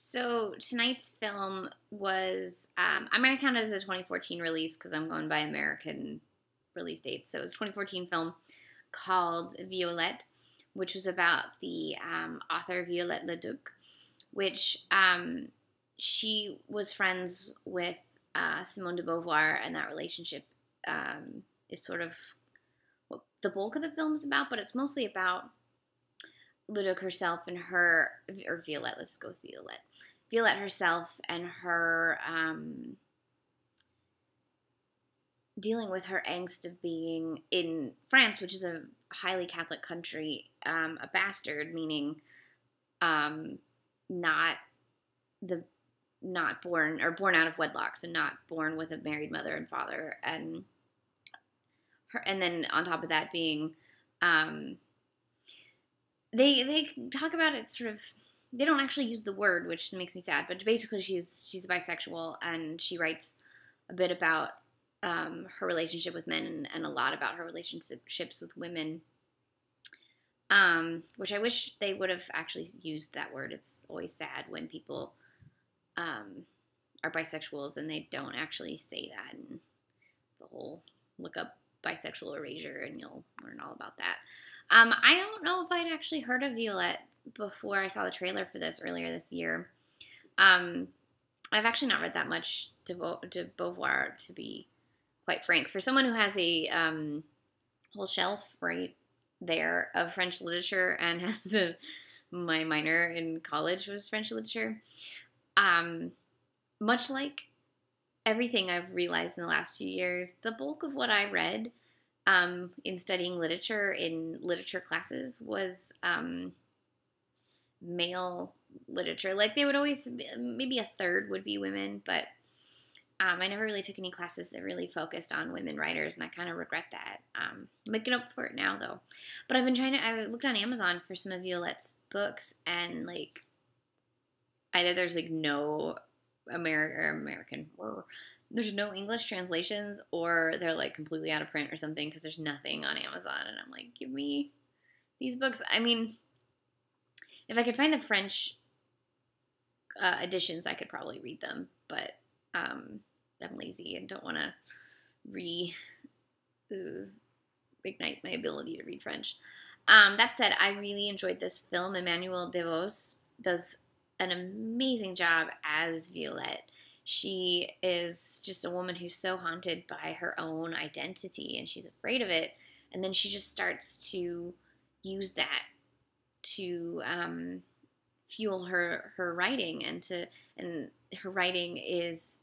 So tonight's film was, I'm going to count it as a 2014 release because I'm going by American release dates. So it was a 2014 film called Violette, which was about the author Violette Leduc, which she was friends with Simone de Beauvoir, and that relationship is sort of what the bulk of the film is about, but it's mostly about Leduc herself and her, or Violette, let's go with Violette. Violette herself and her dealing with her angst of being in France, which is a highly Catholic country, a bastard, meaning not born, or born out of wedlock, so not born with a married mother and father, and then on top of that being they talk about it sort of, they don't actually use the word, which makes me sad, but basically she's bisexual, and she writes a bit about her relationship with men and a lot about her relationships with women, which I wish they would have actually used that word. It's always sad when people are bisexuals and they don't actually say that, and the whole look up bisexual erasure and you'll learn all about that. I don't know if I'd actually heard of Violette before I saw the trailer for this earlier this year. I've actually not read that much de Beauvoir, to be quite frank. For someone who has a whole shelf right there of French literature and has my minor in college was French literature, much like everything I've realized in the last few years, the bulk of what I read in studying literature in literature classes was male literature. Like, they would always, maybe a third would be women, but I never really took any classes that really focused on women writers, and I kind of regret that. I'm making up for it now, though. But I've been I looked on Amazon for some of Violette's books, and, like, either there's, like, no there's no English translations, or they're, like, completely out of print or something, because there's nothing on Amazon, and I'm like, give me these books. I mean, if I could find the French editions, I could probably read them, but I'm lazy and don't want to ignite my ability to read French. That said, I really enjoyed this film. Emmanuelle Devos does an amazing job as Violette. She is just a woman who's so haunted by her own identity, and she's afraid of it, and then she just starts to use that to fuel her writing, and her writing is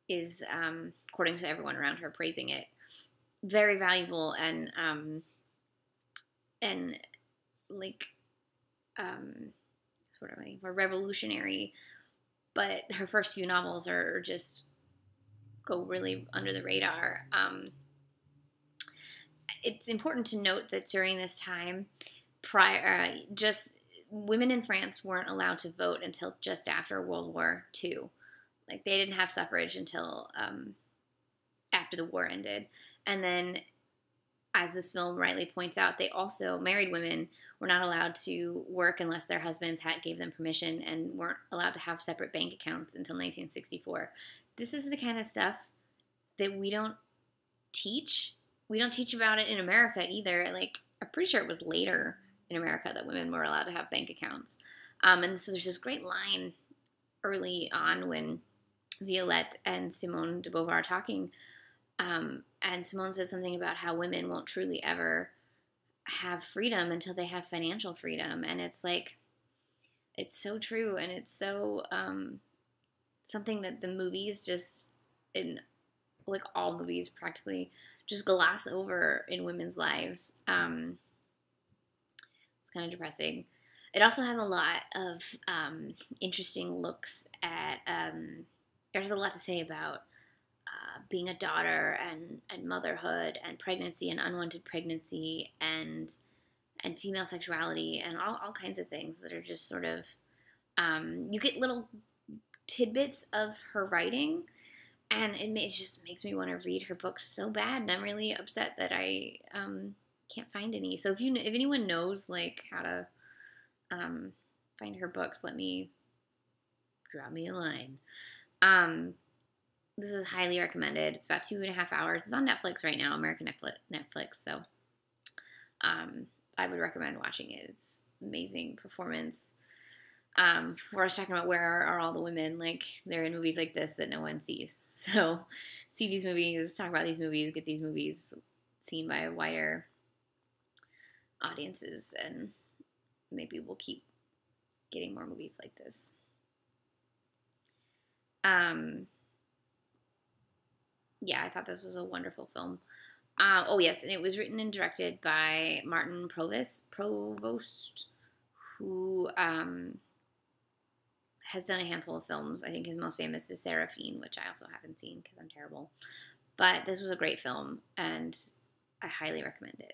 according to everyone around her praising it, very valuable and like sort of like revolutionary. But her first few novels are just go really under the radar. It's important to note that during this time, just women in France weren't allowed to vote until just after World War II. Like, they didn't have suffrage until after the war ended. And then, as this film rightly points out, they also, married women were not allowed to work unless their husbands gave them permission, and weren't allowed to have separate bank accounts until 1964. This is the kind of stuff that we don't teach. We don't teach about it in America either. Like, I'm pretty sure it was later in America that women were allowed to have bank accounts. And so there's this great line early on when Violette and Simone de Beauvoir are talking, and Simone says something about how women won't truly ever have freedom until they have financial freedom. And it's like, it's so true, and it's so something that the movies just, in like all movies practically, just gloss over in women's lives. It's kind of depressing. It also has a lot of interesting looks at, there's a lot to say about being a daughter and motherhood and pregnancy and unwanted pregnancy and female sexuality and all kinds of things that are just sort of, you get little tidbits of her writing, and it just makes me want to read her books so bad, and I'm really upset that I can't find any. So if anyone knows like how to find her books, let me drop me a line. This is highly recommended. It's about 2.5 hours. It's on Netflix right now, American Netflix. So I would recommend watching it. It's amazing performance. We're just talking about where are all the women, like they're in movies like this that no one sees. So see these movies, talk about these movies, get these movies seen by wider audiences, and maybe we'll keep getting more movies like this. Yeah, I thought this was a wonderful film. Oh yes, and it was written and directed by Martin Provost, who has done a handful of films. I think his most famous is Seraphine, which I also haven't seen because I'm terrible. But this was a great film, and I highly recommend it.